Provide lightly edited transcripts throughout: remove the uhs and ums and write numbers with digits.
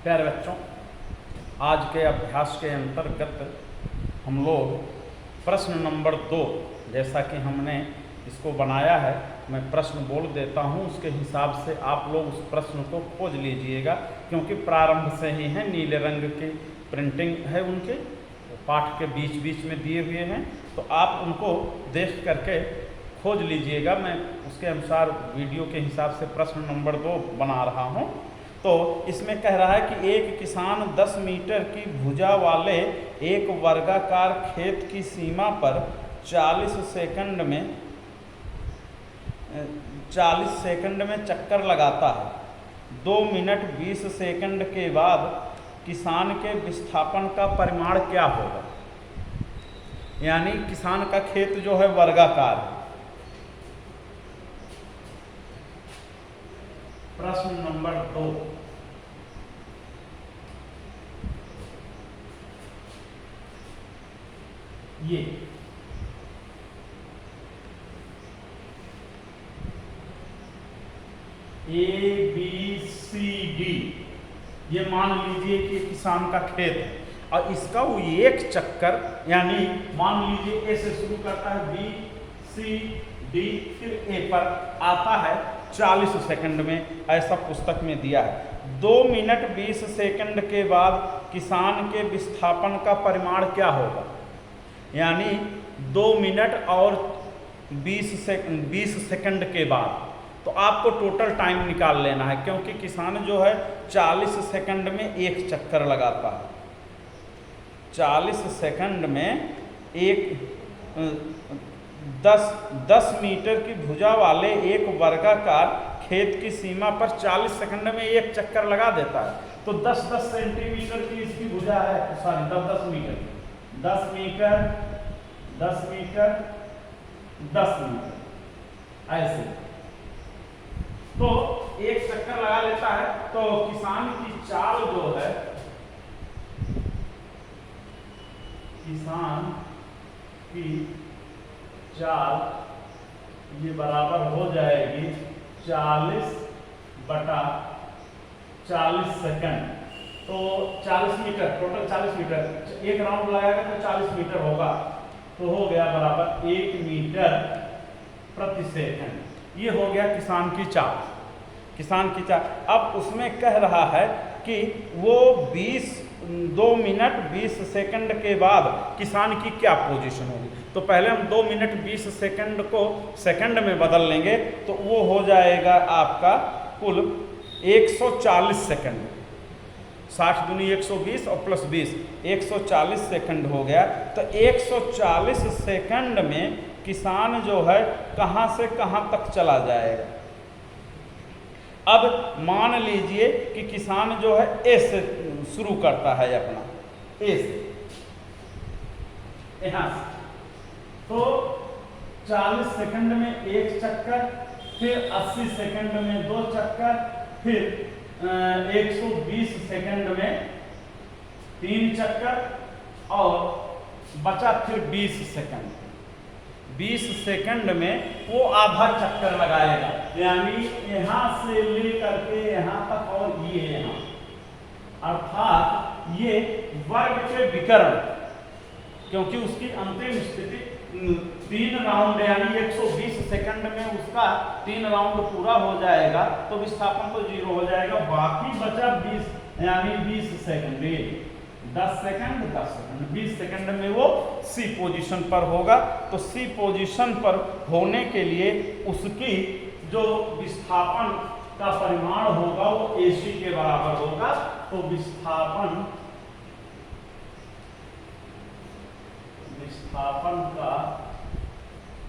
प्यारे बच्चों, आज के अभ्यास के अंतर्गत हम लोग प्रश्न नंबर 2, जैसा कि हमने इसको बनाया है, मैं प्रश्न बोल देता हूँ, उसके हिसाब से आप लोग उस प्रश्न को खोज लीजिएगा, क्योंकि प्रारंभ से ही है, नीले रंग की प्रिंटिंग है, उनके पाठ के बीच बीच में दिए हुए हैं, तो आप उनको देख करके खोज लीजिएगा। मैं उसके अनुसार वीडियो के हिसाब से प्रश्न नंबर 2 बना रहा हूँ। तो इसमें कह रहा है कि एक किसान 10 मीटर की भुजा वाले एक वर्गाकार खेत की सीमा पर 40 सेकंड में चक्कर लगाता है। 2 मिनट 20 सेकंड के बाद किसान के विस्थापन का परिमाण क्या होगा? यानी किसान का खेत जो है वर्गाकार है। प्रश्न नंबर 2, ये ABCD, ये मान लीजिए कि किसान का खेत है और इसका वो एक चक्कर, यानी मान लीजिए ए से शुरू करता है, B C D फिर A पर आता है 40 सेकंड में, ऐसा पुस्तक में दिया है। 2 मिनट 20 सेकंड के बाद किसान के विस्थापन का परिमाण क्या होगा? यानी 2 मिनट और 20 सेकंड के बाद, तो आपको टोटल टाइम निकाल लेना है, क्योंकि किसान जो है 40 सेकंड में एक चक्कर लगाता है। 40 सेकंड में एक 10 मीटर की भुजा वाले एक वर्गाकार खेत की सीमा पर 40 सेकंड में एक चक्कर लगा देता है। तो 10-10 सेंटीमीटर की इसकी भुजा है, sorry 10 metre 10 metre 10 metre 10 metre ऐसे, तो एक चक्कर लगा लेता है। तो किसान की चाल जो है, किसान की चाल ये बराबर हो जाएगी 40/40 सेकंड, तो 40 मीटर, टोटल 40 मीटर, एक राउंड लगाएगा तो 40 मीटर होगा, तो हो गया बराबर 1 मीटर प्रति सेकंड। ये हो गया किसान की चाल। किसान की चाल, अब उसमें कह रहा है कि वो 2 मिनट 20 सेकंड के बाद किसान की क्या पोजीशन होगी। तो पहले हम 2 मिनट 20 सेकंड को सेकंड में बदल लेंगे, तो वो हो जाएगा आपका कुल 140 सेकंड। 60 दूनी 120 और प्लस 20, 140 सेकंड हो गया। तो 140 सेकंड में किसान जो है कहाँ से कहाँ तक चला जाएगा। अब मान लीजिए कि किसान जो है ए से शुरू करता है, अपना ए से, यहाँ से, तो 40 सेकंड में एक चक्कर, फिर 80 सेकंड में 2 चक्कर, फिर 120 सेकंड में 3 चक्कर और बचा फिर 20 सेकंड। 20 सेकंड में वो आधा चक्कर लगाएगा, यानी यहाँ से लेकर के यहाँ तक और ये यहाँ, अर्थात ये वर्ग के विकर्ण, क्योंकि उसकी अंतिम स्थिति 3 राउंड, यानी 120 सेकंड में उसका 3 राउंड पूरा हो जाएगा, तो विस्थापन तो 0 हो जाएगा। बाकी बचा 20, यानी 20 सेकंड, 10 सेकंड 10 सेकंड, 20 सेकंड में वो सी पोजीशन पर होगा। तो सी पोजीशन पर होने के लिए उसकी जो विस्थापन का परिमाण होगा वो AC के बराबर होगा। तो विस्थापन का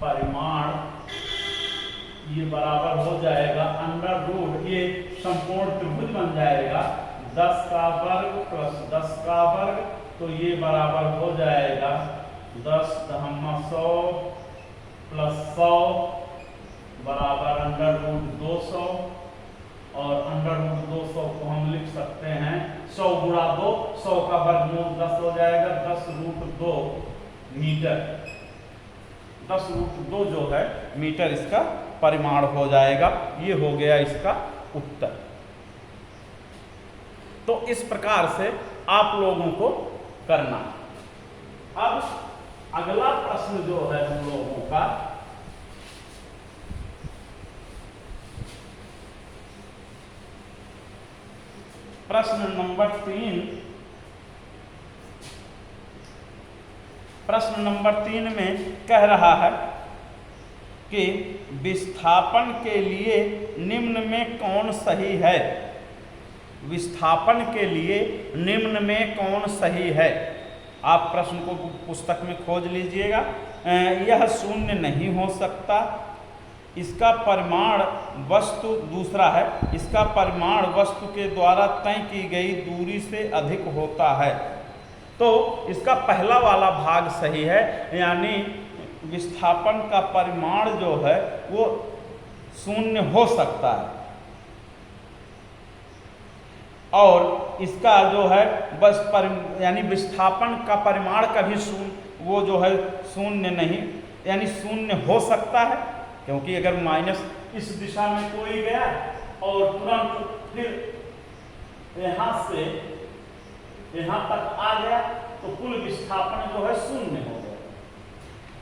परिमाण ये बराबर हो जाएगा अंडर रूट, ये संपूर्ण त्रिभुज बन जाएगा, 10 का वर्ग प्लस 10 का वर्ग, तो ये बराबर हो जाएगा 10 दहम्मा 100 प्लस 100 बराबर अंडर रूट 200, और अंडर रूट 200 को हम लिख सकते हैं 100 गुणा 2, 100 का वर्गमूल 10 हो जाएगा, 10 रूट 2 मीटर, 10 रूट 2 जो है मीटर इसका परिमाण हो जाएगा। ये हो गया इसका उत्तर। तो इस प्रकार से आप लोगों को करना। अब अगला प्रश्न जो है हम लोगों का, प्रश्न नंबर 3। प्रश्न नंबर 3 में कह रहा है कि विस्थापन के लिए निम्न में कौन सही है। विस्थापन के लिए निम्न में कौन सही है। आप प्रश्न को पुस्तक में खोज लीजिएगा। यह शून्य नहीं हो सकता, इसका परिमाण वस्तु, दूसरा है, इसका परिमाण वस्तु के द्वारा तय की गई दूरी से अधिक होता है। तो इसका पहला वाला भाग सही है, यानी विस्थापन का परिमाण जो है वो शून्य हो सकता है, और इसका जो है बस यानी विस्थापन का परिमाण कभी शून्य, वो जो है शून्य नहीं, यानी शून्य हो सकता है, क्योंकि अगर माइनस इस दिशा में कोई गया और तुरंत फिर यहाँ से यहाँ तक आ गया तो कुल विस्थापन जो है शून्य हो गया,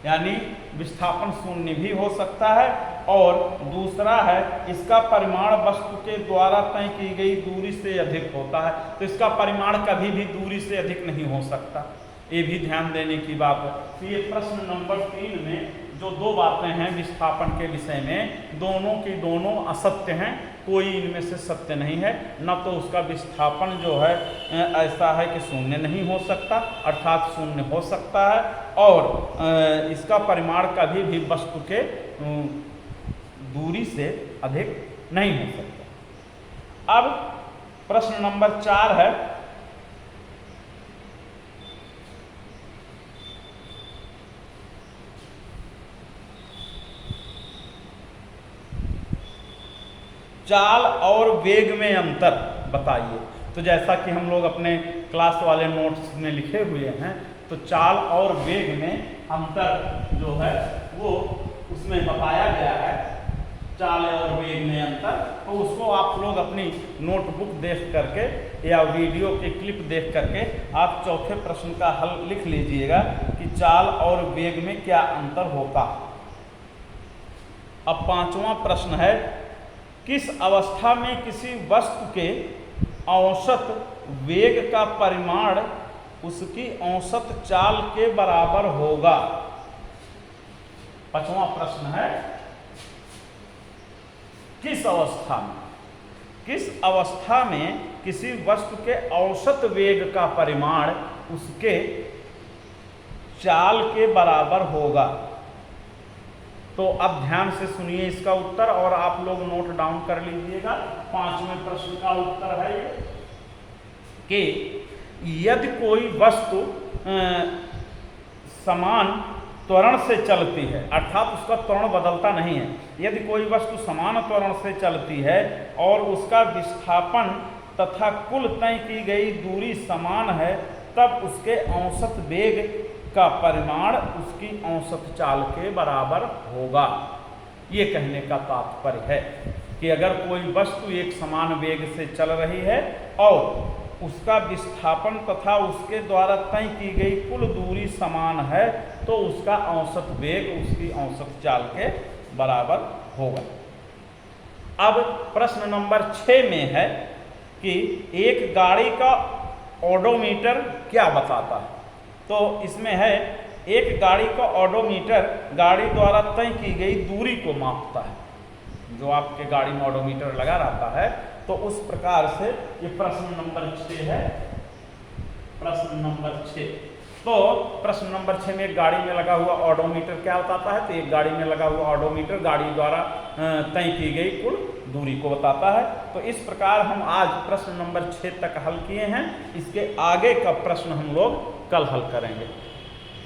यानी विस्थापन शून्य भी हो सकता है। और दूसरा है, इसका परिमाण वस्तु के द्वारा तय की गई दूरी से अधिक होता है, तो इसका परिमाण कभी भी दूरी से अधिक नहीं हो सकता, ये भी ध्यान देने की बात है। तो ये प्रश्न नंबर 3 में जो दो बातें हैं विस्थापन के विषय में, दोनों की दोनों असत्य हैं, कोई इनमें से सत्य नहीं है। न तो उसका विस्थापन जो है ऐसा है कि शून्य नहीं हो सकता, अर्थात शून्य हो सकता है, और इसका परिमाण कभी भी वस्तु के दूरी से अधिक नहीं हो सकता। अब प्रश्न नंबर 4 है, चाल और वेग में अंतर बताइए। तो जैसा कि हम लोग अपने क्लास वाले नोट्स में लिखे हुए हैं, तो चाल और वेग में अंतर जो है वो उसमें बताया गया है, चाल और वेग में अंतर। तो उसको आप लोग अपनी नोटबुक देख करके या वीडियो के क्लिप देख करके आप चौथे प्रश्न का हल लिख लीजिएगा कि चाल और वेग में क्या अंतर होता। अब 5वां प्रश्न है, किस अवस्था में किसी वस्तु के औसत वेग का परिमाण उसकी औसत चाल के बराबर होगा। 5वां प्रश्न है, किस अवस्था में किसी वस्तु के औसत वेग का परिमाण उसके चाल के बराबर होगा। तो अब ध्यान से सुनिए इसका उत्तर, और आप लोग नोट डाउन कर लीजिएगा। 5वें प्रश्न का उत्तर है ये कि यदि कोई वस्तु समान त्वरण से चलती है, अर्थात उसका त्वरण बदलता नहीं है, यदि कोई वस्तु समान त्वरण से चलती है और उसका विस्थापन तथा कुल तय की गई दूरी समान है, तब उसके औसत वेग का परिमाण उसकी औसत चाल के बराबर होगा। ये कहने का तात्पर्य है कि अगर कोई वस्तु एक समान वेग से चल रही है और उसका विस्थापन तथा उसके द्वारा तय की गई कुल दूरी समान है, तो उसका औसत वेग उसकी औसत चाल के बराबर होगा। अब प्रश्न नंबर 6 में है कि एक गाड़ी का ओडोमीटर क्या बताता है। तो इसमें है, एक गाड़ी का ओडोमीटर गाड़ी द्वारा तय की गई दूरी को मापता है। जो आपके गाड़ी में ओडोमीटर लगा रहता है, तो उस प्रकार से ये प्रश्न नंबर 6 है। प्रश्न नंबर 6, तो प्रश्न नंबर 6 में एक गाड़ी में लगा हुआ ओडोमीटर क्या बताता है। तो एक गाड़ी में लगा हुआ ओडोमीटर गाड़ी द्वारा तय की गई कुल दूरी को बताता है। तो इस प्रकार हम आज प्रश्न नंबर 6 तक हल किए हैं। इसके आगे का प्रश्न हम लोग कल हल करेंगे।